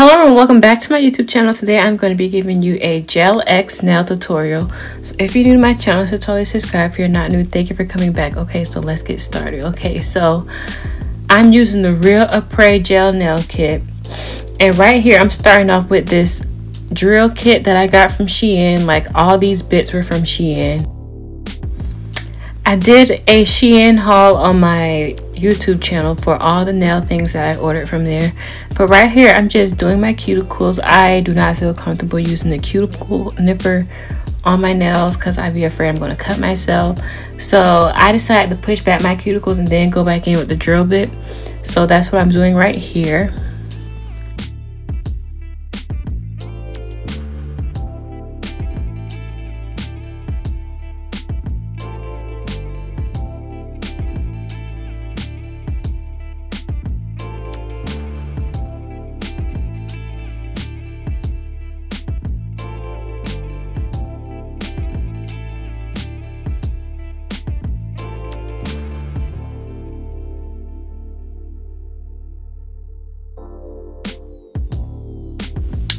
Hello and welcome back to my YouTube channel. Today I'm going to be giving you a Gel X nail tutorial. So if you're new to my channel, so totally subscribe. If you're not new, thank you for coming back. Okay, so let's get started. Okay, so I'm using the Real Apres gel nail kit. And right here I'm starting off with this drill kit that I got from Shein. Like all these bits were from Shein. I did a Shein haul on my YouTube channel for all the nail things that I ordered from there. But right here, I'm just doing my cuticles. I do not feel comfortable using the cuticle nipper on my nails because I'd be afraid I'm going to cut myself. So I decided to push back my cuticles and then go back in with the drill bit. So that's what I'm doing right here.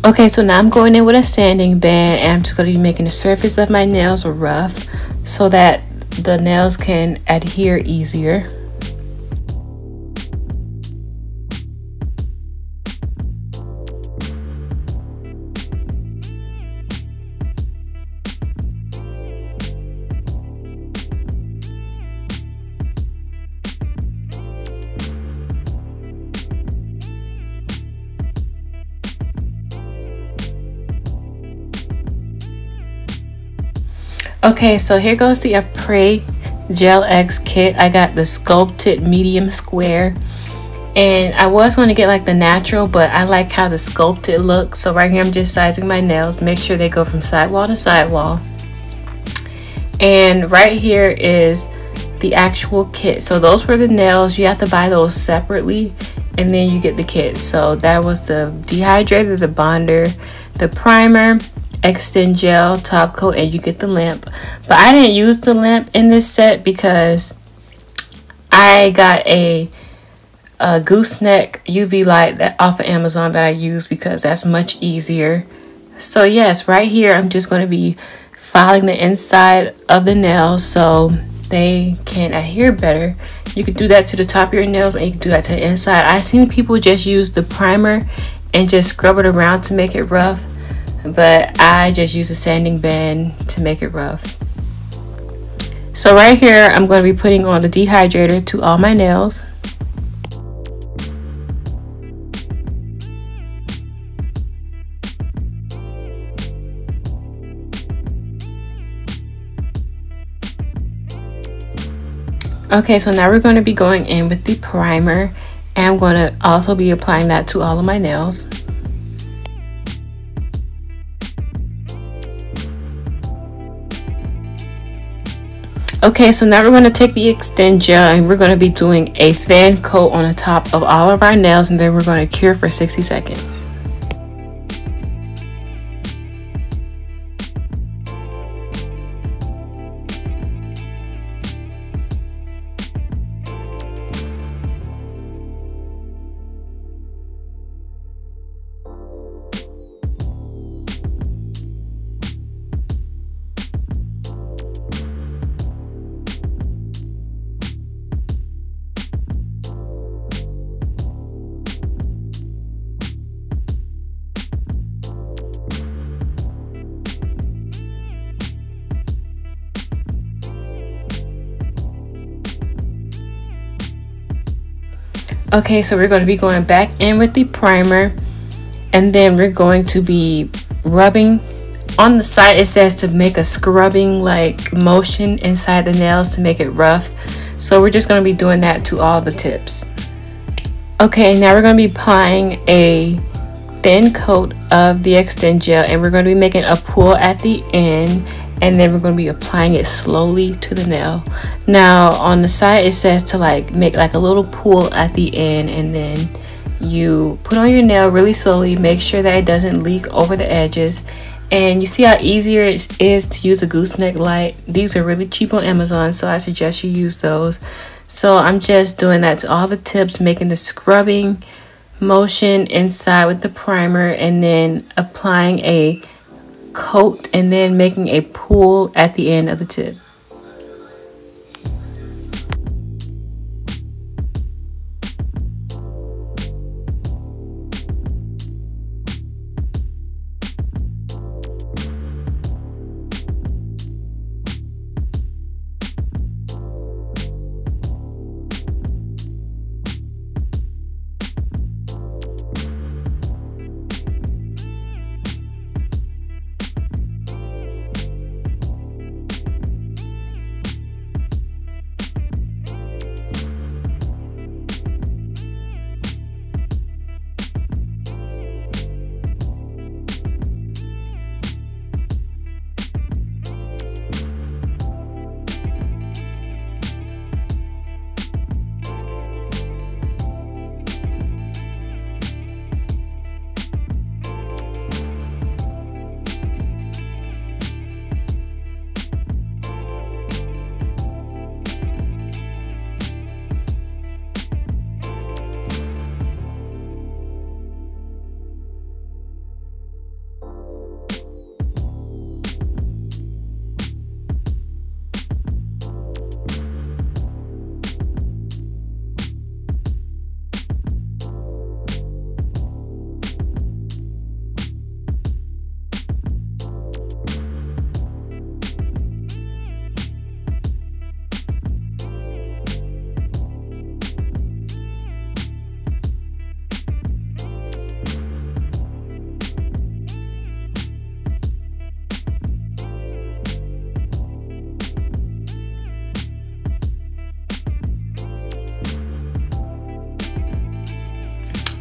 Okay, so now I'm going in with a sanding band and I'm just going to be making the surface of my nails rough so that the nails can adhere easier. Okay, so here goes the Apres Gel X kit. I got the sculpted medium square. And I was going to get like the natural, but I like how the sculpted look. So right here I'm just sizing my nails. Make sure they go from sidewall to sidewall. And right here is the actual kit. So those were the nails. You have to buy those separately and then you get the kit. So that was the dehydrator, the bonder, the primer, extend gel, top coat, and you get the lamp. But I didn't use the lamp in this set because I got a gooseneck UV light off of Amazon that I use because that's much easier. So yes, right here I'm just going to be filing the inside of the nails so they can adhere better. You can do that to the top of your nails and you can do that to the inside. I've seen people just use the primer and just scrub it around to make it rough, but I just use a sanding band to make it rough. So right here I'm going to be putting on the dehydrator to all my nails. Okay, so now we're going to be going in with the primer and I'm going to also be applying that to all of my nails. Okay, so now we're going to take the extend gel and we're going to be doing a thin coat on the top of all of our nails and then we're going to cure for 60 seconds. Okay, so we're going to be going back in with the primer and then we're going to be rubbing on the side. It says to make a scrubbing like motion inside the nails to make it rough. So we're just going to be doing that to all the tips. Okay, now we're going to be applying a thin coat of the extend gel and we're going to be making a pull at the end and then we're going to be applying it slowly to the nail. Now on the side it says to like make like a little pull at the end and then you put on your nail really slowly. Make sure that it doesn't leak over the edges. And you see how easier it is to use a gooseneck light. These are really cheap on Amazon, so I suggest you use those. So I'm just doing that to all the tips, making the scrubbing motion inside with the primer and then applying a coat and then making a pool at the end of the tip.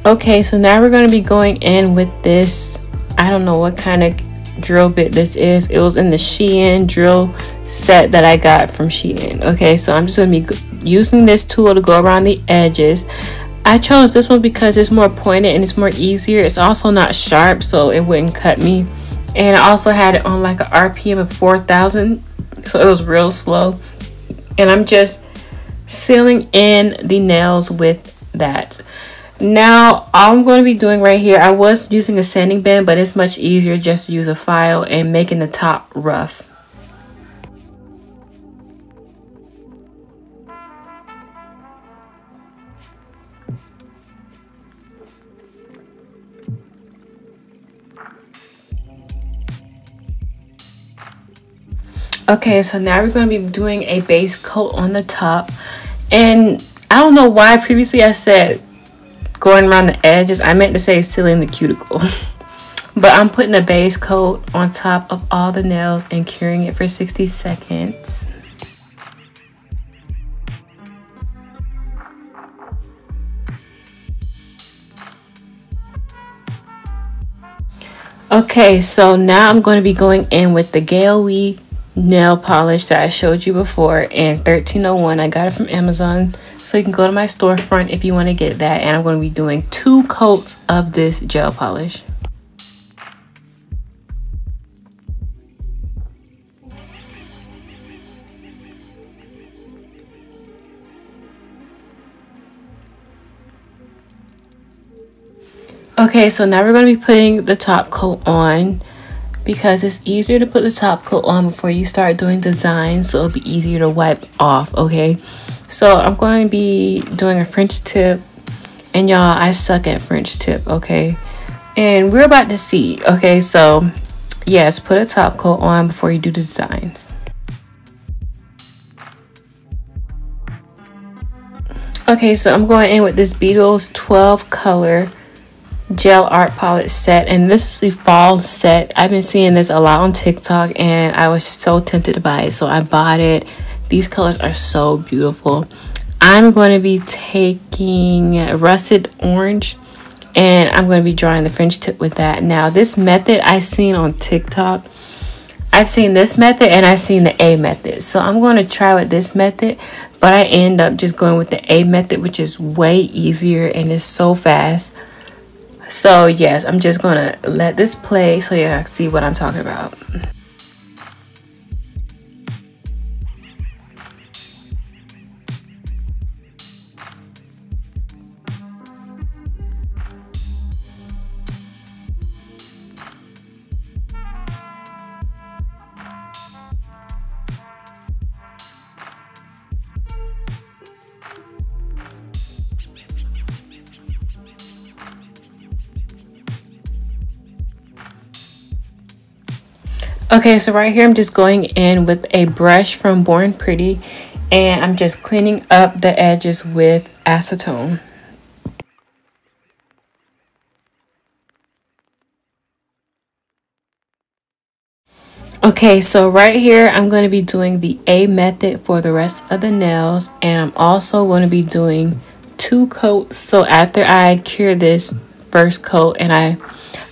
Okay, so now we're going to be going in with this, I don't know what kind of drill bit this is. It was in the Shein drill set that I got from Shein. Okay, so I'm just going to be using this tool to go around the edges. I chose this one because it's more pointed and it's more easier. It's also not sharp, so it wouldn't cut me. And I also had it on like an RPM of 4,000, so it was real slow. And I'm just sealing in the nails with that. Now, all I'm going to be doing right here, I was using a sanding band, but it's much easier just to use a file and making the top rough. Okay, so now we're going to be doing a base coat on the top. And I don't know why previously I said going around the edges. I meant to say sealing the cuticle. But I'm putting a base coat on top of all the nails and curing it for 60 seconds. Okay, so now I'm going to be going in with the Gale Wee nail polish that I showed you before in 1301. I got it from Amazon, so you can go to my storefront if you want to get that. And I'm going to be doing 2 coats of this gel polish. Okay, so now we're going to be putting the top coat on, because it's easier to put the top coat on before you start doing designs, so it'll be easier to wipe off. Okay, so I'm going to be doing a French tip, and y'all, I suck at French tip. Okay, and we're about to see. Okay, so yes, put a top coat on before you do the designs. Okay, so I'm going in with this Beetles 12 color gel art polish set, and this is the fall set. I've been seeing this a lot on TikTok and I was so tempted to buy it, so I bought it. These colors are so beautiful. I'm going to be taking russet orange and I'm going to be drawing the French tip with that. Now, this method I seen on TikTok. I've seen this method and I've seen the A method, so I'm going to try with this method, but I end up just going with the A method, which is way easier and is so fast. So yes, I'm just gonna let this play so you can see what I'm talking about. Okay, so right here I'm just going in with a brush from Born Pretty, and I'm just cleaning up the edges with acetone. Okay, so right here I'm going to be doing the A method for the rest of the nails, and I'm also going to be doing 2 coats. So after I cure this first coat, and I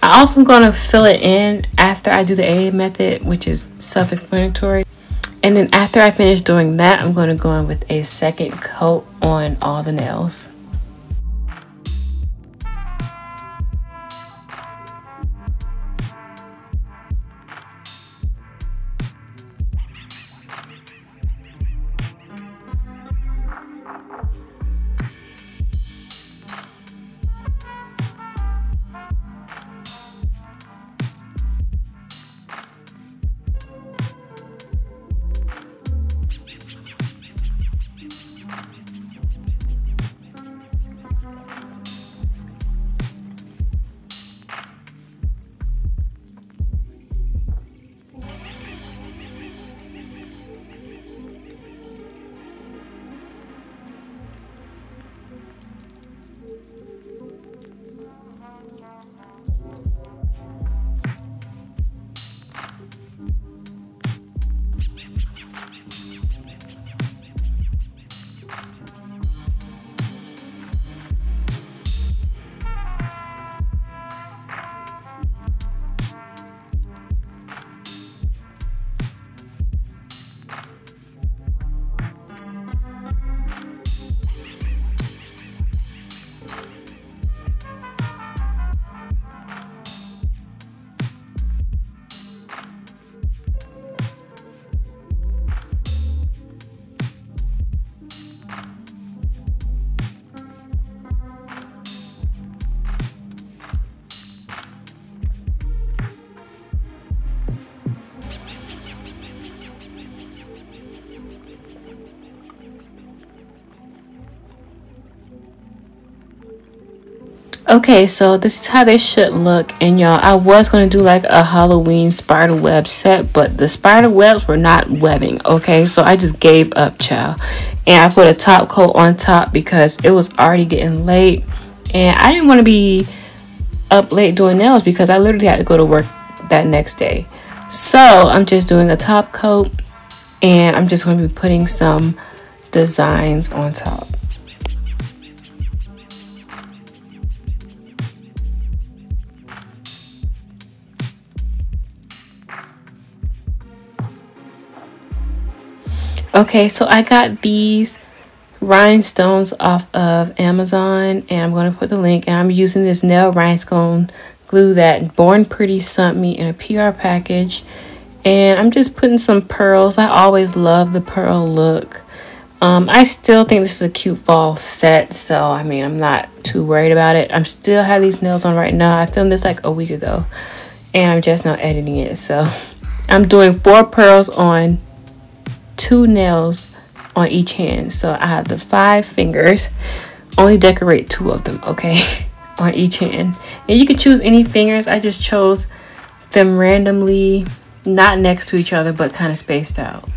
also am going to fill it in after I do the A method, which is self-explanatory. And then after I finish doing that, I'm going to go in with a second coat on all the nails. Okay, so this is how they should look. And y'all, I was going to do like a Halloween spider web set, but the spider webs were not webbing. Okay, so I just gave up, child. And I put a top coat on top because it was already getting late. And I didn't want to be up late doing nails because I literally had to go to work that next day. So I'm just doing a top coat, and I'm just going to be putting some designs on top. Okay, so I got these rhinestones off of Amazon, and I'm going to put the link, and I'm using this nail rhinestone glue that Born Pretty sent me in a PR package, and I'm just putting some pearls. I always love the pearl look. I still think this is a cute fall set, so I mean, I'm not too worried about it. I'm still have these nails on right now. I filmed this like a week ago, and I'm just now editing it. So I'm doing 4 pearls on 2 nails on each hand. So I have the 5 fingers, only decorate 2 of them, okay, on each hand. And you can choose any fingers. I just chose them randomly, not next to each other, but kind of spaced out.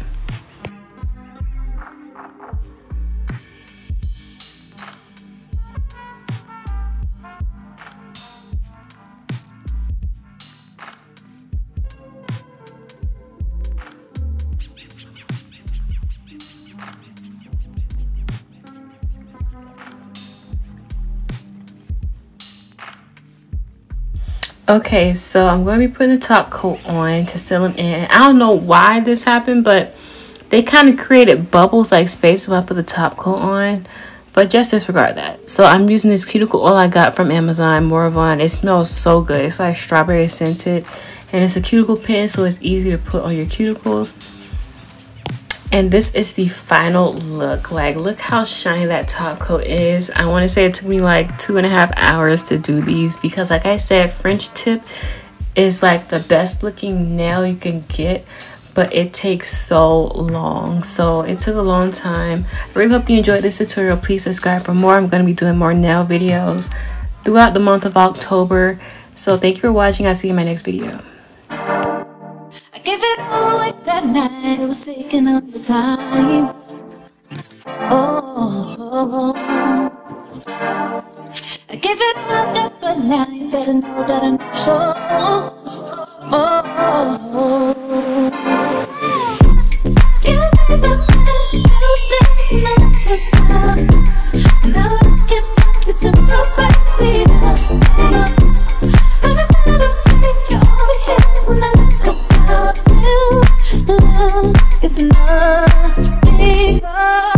Okay, so I'm going to be putting the top coat on to seal them in. I don't know why this happened, but they kind of created bubbles like space when I put the top coat on. But just disregard that. So I'm using this cuticle oil I got from Amazon, Moravon. It smells so good. It's like strawberry scented. And it's a cuticle pen, so it's easy to put on your cuticles. And this is the final look. Like, look how shiny that top coat is. I want to say it took me like 2.5 hours to do these because, like I said, French tip is like the best looking nail you can get, but it takes so long. So it took a long time. I really hope you enjoyed this tutorial. Please subscribe for more. I'm going to be doing more nail videos throughout the month of October. So thank you for watching. I'll see you in my next video. like that night, it was taking up the time. Oh, I gave it up, but now you better know that I'm not sure. Oh, you never meant to think not to come. Now looking back, it's a temporary dance. But I better make you over here when the lights go out. Still love if nothing but